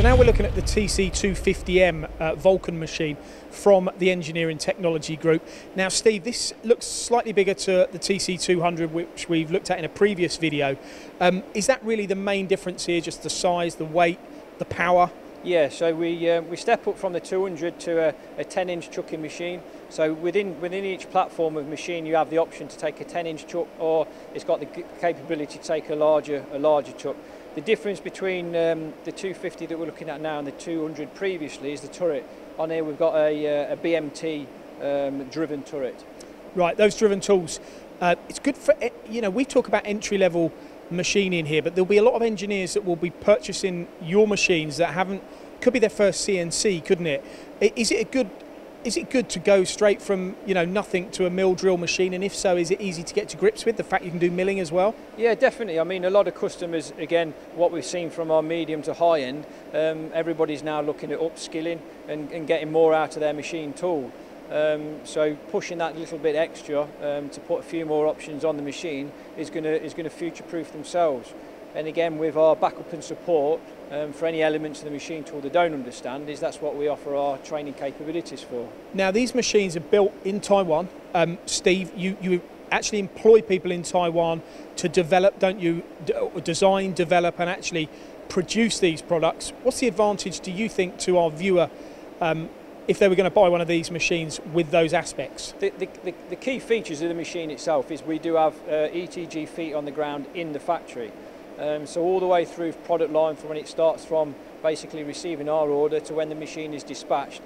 So now we're looking at the TC250M Vulcan machine from the Engineering Technology Group. Now Steve, this looks slightly bigger to the TC200 which we've looked at in a previous video. Is that really the main difference here, just the size, the weight, the power? Yeah, so we step up from the 200 to a 10-inch chucking machine. So within each platform of machine, you have the option to take a 10-inch chuck, or it's got the capability to take a larger chuck. The difference between the 250 that we're looking at now and the 200 previously is the turret. On here we've got a BMT driven turret. Right, those driven tools. It's good for, we talk about entry-level machining here, but there'll be a lot of engineers that will be purchasing your machines that could be their first CNC, couldn't it? Is it good to go straight from nothing to a mill drill machine, and if so, is it easy to get to grips with the fact you can do milling as well? Yeah, definitely. I mean, a lot of customers, again, what we've seen from our medium to high end, everybody's now looking at upskilling and getting more out of their machine tool. So pushing that little bit extra to put a few more options on the machine is going to future-proof themselves. And again, with our backup and support for any elements of the machine tool they don't understand, that's what we offer our training capabilities for. Now, these machines are built in Taiwan. Steve, you actually employ people in Taiwan to develop, don't you? Design, develop, and actually produce these products. What's the advantage, do you think, to our viewer if they were going to buy one of these machines with those aspects? The key features of the machine itself is we do have ETG feet on the ground in the factory. So all the way through product line, from when it starts from basically receiving our order to when the machine is dispatched,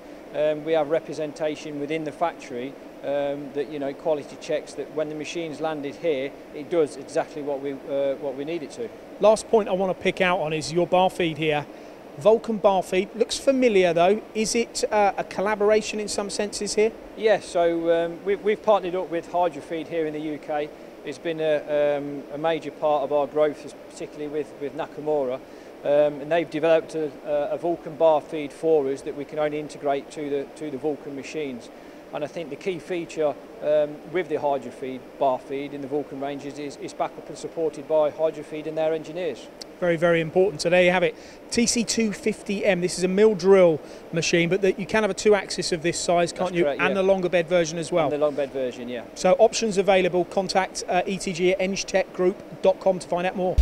we have representation within the factory that quality checks that when the machine's landed here, it does exactly what we need it to. Last point I want to pick out on is your bar feed here. Vulcan bar feed looks familiar though. Is it a collaboration in some senses here? Yeah, so we've partnered up with Hydrofeed here in the UK. It's been a major part of our growth, particularly with Nakamura, and they've developed a Vulcan bar feed for us that we can only integrate to the Vulcan machines. And I think the key feature with the Hydrofeed bar feed in the Vulcan ranges is backup and supported by Hydrofeed and their engineers. Very, very important. So there you have it. TC250M. This is a mill drill machine, but you can have a 2-axis of this size, can't you? Correct, and the longer bed version as well. And the long bed version, yeah. So options available. Contact ETG at engtechgroup.com to find out more.